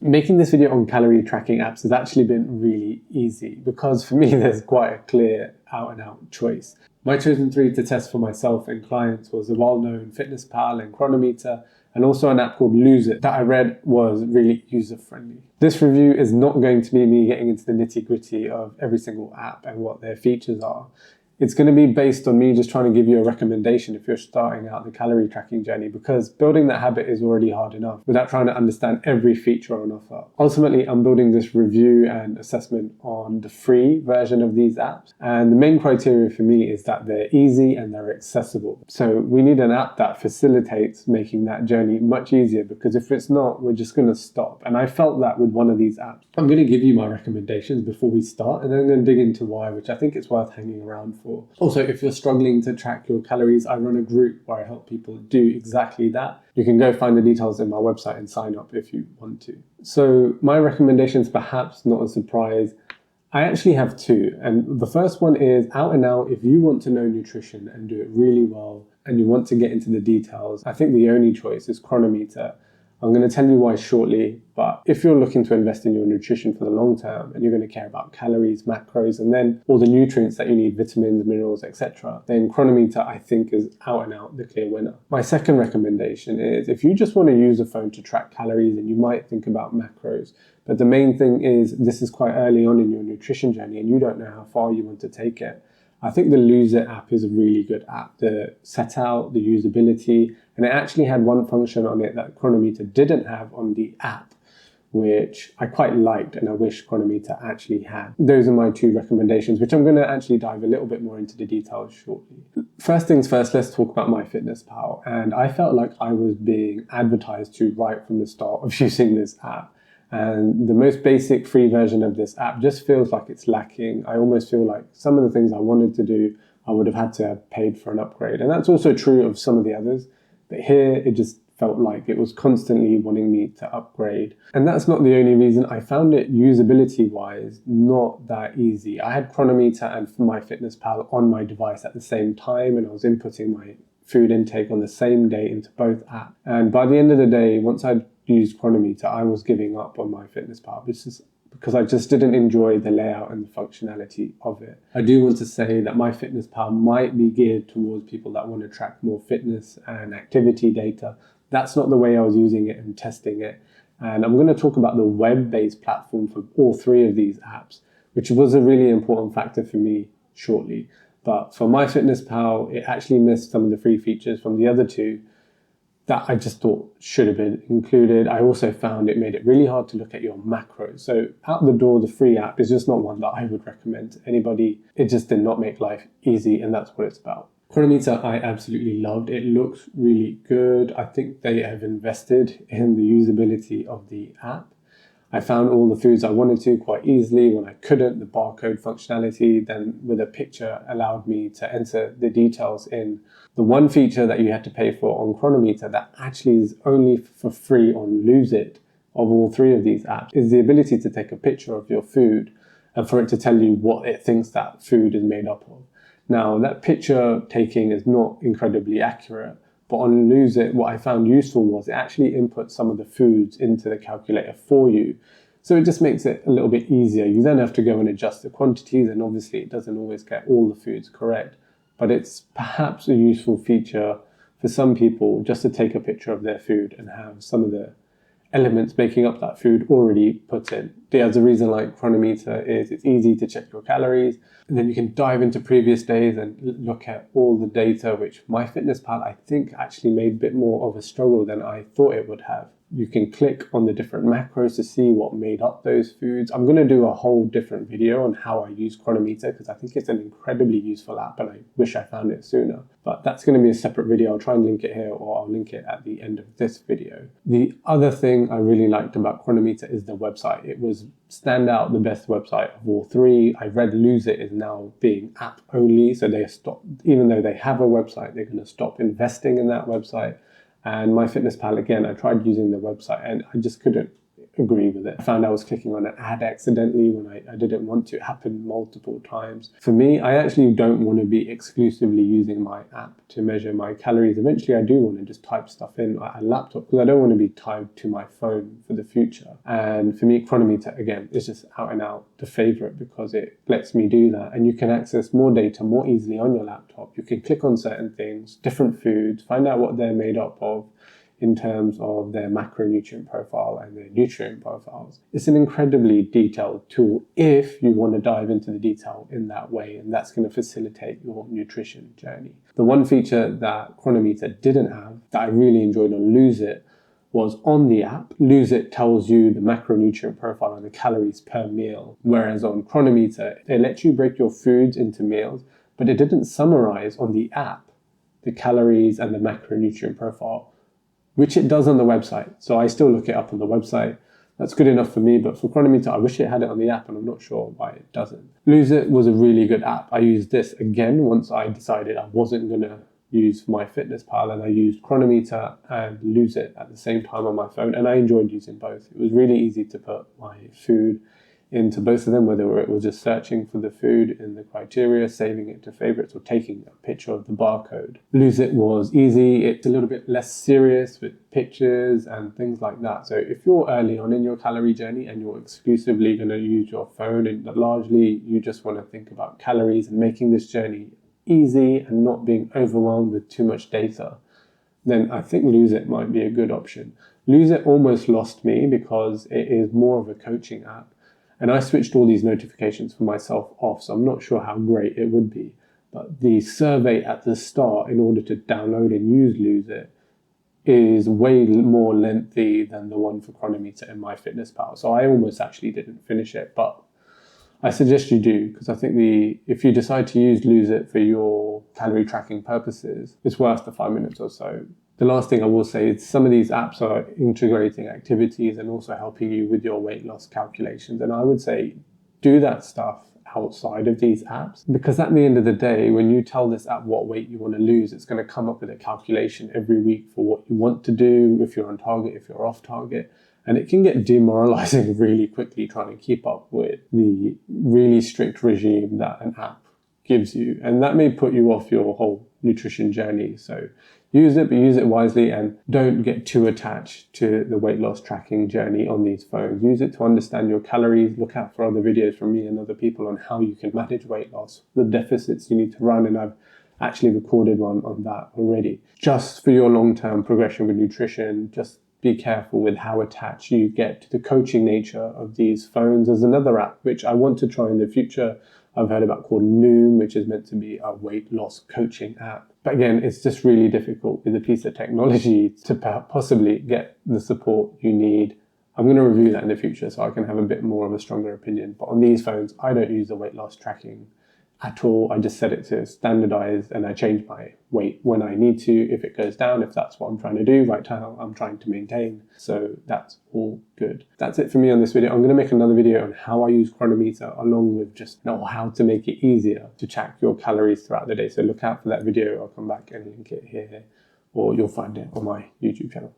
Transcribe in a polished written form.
Making this video on calorie tracking apps has actually been really easy because for me there's quite a clear out and out choice. My chosen three to test for myself and clients was a well-known fitness pal and chronometer, and also an app called Lose It that I read was really user-friendly. This review is not going to be me getting into the nitty-gritty of every single app and what their features are. It's going to be based on me just trying to give you a recommendation if you're starting out the calorie tracking journey, because building that habit is already hard enough without trying to understand every feature on offer. Ultimately, I'm building this review and assessment on the free version of these apps. And the main criteria for me is that they're easy and they're accessible. So we need an app that facilitates making that journey much easier, because if it's not, we're just going to stop. And I felt that with one of these apps. I'm going to give you my recommendations before we start, and then I'm going to dig into why, which I think it's worth hanging around for. Also, if you're struggling to track your calories, I run a group where I help people do exactly that. You can go find the details in my website and sign up if you want to. So my recommendations, perhaps not a surprise, I actually have two. And the first one is out and out, if you want to know nutrition and do it really well and you want to get into the details, I think the only choice is Chronometer. I'm going to tell you why shortly, but if you're looking to invest in your nutrition for the long term and you're going to care about calories, macros, and then all the nutrients that you need, vitamins, minerals, etc., then Chronometer, I think, is out and out the clear winner. My second recommendation is if you just want to use a phone to track calories and you might think about macros, but the main thing is this is quite early on in your nutrition journey and you don't know how far you want to take it, I think the Lose It app is a really good app. The setup, the usability, and it actually had one function on it that Chronometer didn't have on the app, which I quite liked and I wish Chronometer actually had. Those are my two recommendations, which I'm going to actually dive a little bit more into the details shortly. First things first, let's talk about MyFitnessPal. And I felt like I was being advertised to right from the start of using this app. And the most basic free version of this app just feels like it's lacking. I almost feel like some of the things I wanted to do, I would have had to have paid for an upgrade. And that's also true of some of the others. But here, it just felt like it was constantly wanting me to upgrade. And that's not the only reason. I found it usability-wise not that easy. I had Chronometer and MyFitnessPal on my device at the same time, and I was inputting my food intake on the same day into both apps. And by the end of the day, once I'd used Chronometer, I was giving up on MyFitnessPal, which is because I just didn't enjoy the layout and the functionality of it. I do want to say that MyFitnessPal might be geared towards people that want to track more fitness and activity data. That's not the way I was using it and testing it. And I'm going to talk about the web-based platform for all three of these apps, which was a really important factor for me shortly. But for MyFitnessPal, it actually missed some of the free features from the other two that I just thought should have been included. I also found it made it really hard to look at your macros. So out the door, the free app is just not one that I would recommend to anybody. It just did not make life easy, and that's what it's about. Chronometer, I absolutely loved. It looks really good. I think they have invested in the usability of the app. I found all the foods I wanted to quite easily. When I couldn't, the barcode functionality then with a picture allowed me to enter the details in. The one feature that you had to pay for on Chronometer that actually is only for free on Lose It of all three of these apps is the ability to take a picture of your food and for it to tell you what it thinks that food is made up of. Now, that picture taking is not incredibly accurate, but on Lose It, what I found useful was it actually inputs some of the foods into the calculator for you. So it just makes it a little bit easier. You then have to go and adjust the quantities, and obviously it doesn't always get all the foods correct, but it's perhaps a useful feature for some people just to take a picture of their food and have some of the elements making up that food already put in. The other reason I like Chronometer is it's easy to check your calories, and then you can dive into previous days and look at all the data, which MyFitnessPal I think actually made a bit more of a struggle than I thought it would have. You can click on the different macros to see what made up those foods. I'm going to do a whole different video on how I use Chronometer because I think it's an incredibly useful app and I wish I found it sooner. But that's going to be a separate video. I'll try and link it here or I'll link it at the end of this video. The other thing I really liked about Chronometer is the website. It was standout the best website of all three. I read Lose It is now being app only, so they stopped, even though they have a website, they're going to stop investing in that website. And MyFitnessPal, again, I tried using the website and I just couldn't agree with it. I found I was clicking on an ad accidentally when I didn't want to. It happened multiple times. For me, I actually don't want to be exclusively using my app to measure my calories. Eventually, I do want to just type stuff in on a laptop because I don't want to be tied to my phone for the future. And for me, Chronometer, again, is just out and out the favorite because it lets me do that. And you can access more data more easily on your laptop. You can click on certain things, different foods, find out what they're made up of in terms of their macronutrient profile and their nutrient profiles. It's an incredibly detailed tool if you want to dive into the detail in that way, and that's going to facilitate your nutrition journey. The one feature that Chronometer didn't have that I really enjoyed on Lose It was on the app. Lose It tells you the macronutrient profile and the calories per meal, whereas on Chronometer, it lets you break your foods into meals, but it didn't summarize on the app the calories and the macronutrient profile, which it does on the website. So I still look it up on the website. That's good enough for me, but for Chronometer, I wish it had it on the app, and I'm not sure why it doesn't. Lose It was a really good app. I used this again once I decided I wasn't gonna use MyFitnessPal, and I used Chronometer and Lose It at the same time on my phone, and I enjoyed using both. It was really easy to put my food into both of them, whether it was just searching for the food in the criteria, saving it to favorites, or taking a picture of the barcode. Lose It was easy. It's a little bit less serious with pictures and things like that. So if you're early on in your calorie journey and you're exclusively going to use your phone and largely you just want to think about calories and making this journey easy and not being overwhelmed with too much data, then I think Lose It might be a good option. Lose It almost lost me because it is more of a coaching app. And I switched all these notifications for myself off, so I'm not sure how great it would be. But the survey at the start, in order to download and use Lose It, is way more lengthy than the one for Chronometer and MyFitnessPal. So I almost actually didn't finish it, but I suggest you do, because I think if you decide to use Lose It for your calorie tracking purposes, it's worth the 5 minutes or so. The last thing I will say is some of these apps are integrating activities and also helping you with your weight loss calculations. And I would say do that stuff outside of these apps, because at the end of the day, when you tell this app what weight you want to lose, it's going to come up with a calculation every week for what you want to do, if you're on target, if you're off target. And it can get demoralizing really quickly trying to keep up with the really strict regime that an app gives you. And that may put you off your whole nutrition journey. So use it, but use it wisely, and don't get too attached to the weight loss tracking journey on these phones. Use it to understand your calories. Look out for other videos from me and other people on how you can manage weight loss, the deficits you need to run, and I've actually recorded one on that already. Just for your long-term progression with nutrition, just be careful with how attached you get to the coaching nature of these phones. There's another app which I want to try in the future I've heard about called Noom, which is meant to be a weight loss coaching app. But again, it's just really difficult with a piece of technology to possibly get the support you need. I'm going to review that in the future so I can have a bit more of a stronger opinion. But on these phones, I don't use the weight loss tracking at all. I just set it to standardized and I change my weight when I need to, if it goes down, if that's what I'm trying to do. Right now I'm trying to maintain, so that's all good. That's it for me on this video. I'm going to make another video on how I use Chronometer, along with just how to make it easier to track your calories throughout the day. So look out for that video. I'll come back and link it here, or you'll find it on my YouTube channel.